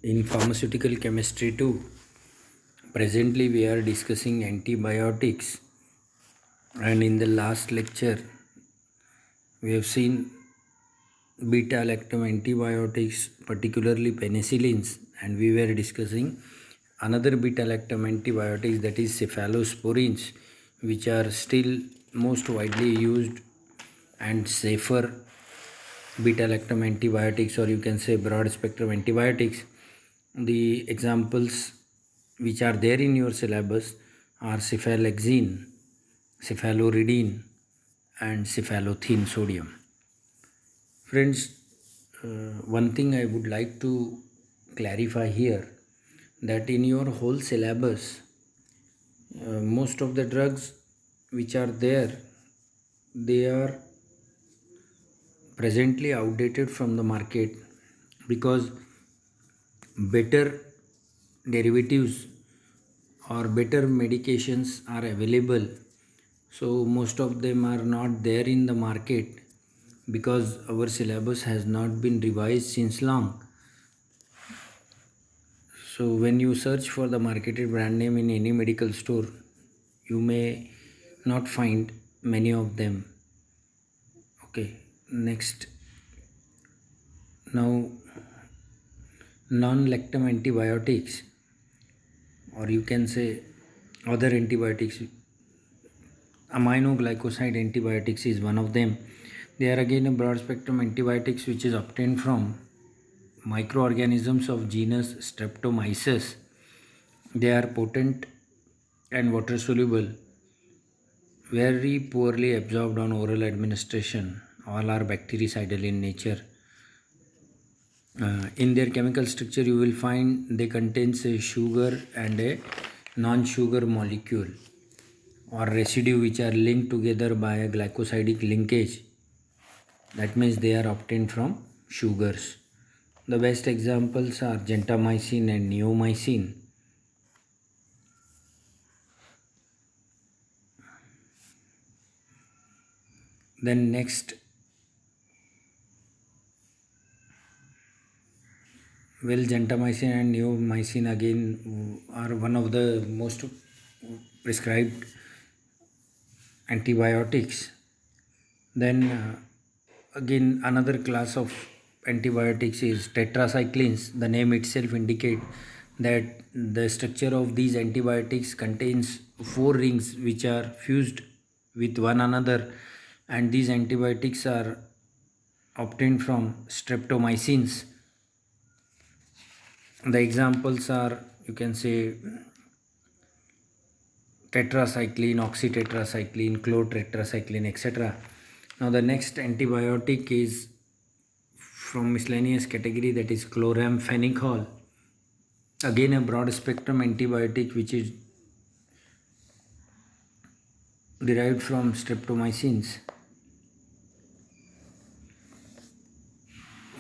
In pharmaceutical chemistry too, presently we are discussing antibiotics, and in the last lecture we have seen beta-lactam antibiotics, particularly penicillins, and we were discussing another beta-lactam antibiotics, that is cephalosporins, which are still most widely used and safer beta-lactam antibiotics, or you can say broad spectrum antibiotics. The examples which are there in your syllabus are cephalexin, cephaloridine, and cephalothin sodium. Friends, one thing I would like to clarify here, that in your whole syllabus, most of the drugs which are there, they are presently outdated from the market, because better derivatives or better medications are available. So most of them are not there in the market because our syllabus has not been revised since long. So when you search for the marketed brand name in any medical store, you may not find many of them. Okay, next. Now, non-lactam antibiotics, or you can say other antibiotics, aminoglycoside antibiotics is one of them. They are again a broad spectrum antibiotics which is obtained from microorganisms of genus Streptomyces. They are potent and water soluble, very poorly absorbed on oral administration. All are bactericidal in nature. In their chemical structure, you will find they contains a sugar and a non-sugar molecule or residue which are linked together by a glycosidic linkage. That means they are obtained from sugars. The best examples are gentamicin and neomycin. Then next, well, gentamicin and neomycin again are one of the most prescribed antibiotics. Then again another class of antibiotics is tetracyclines. The name itself indicates that the structure of these antibiotics contains four rings which are fused with one another, and these antibiotics are obtained from streptomycins. The examples are, you can say, tetracycline, oxytetracycline, chlortetracycline, etc. Now the next antibiotic is from miscellaneous category, that is chloramphenicol. Again a broad spectrum antibiotic which is derived from streptomycins.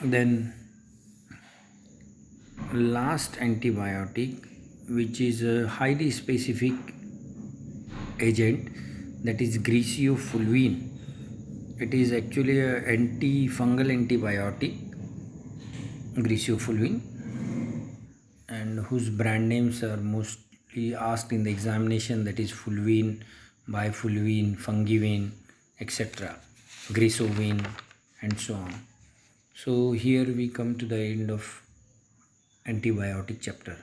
Then last antibiotic, which is a highly specific agent, that is griseofulvin. It is actually a antifungal antibiotic, griseofulvin, and whose brand names are mostly asked in the examination, that is fulvin, bifulvin, fungivin, etc., grisovin, and so on. So here we come to the end of antibiotic chapter.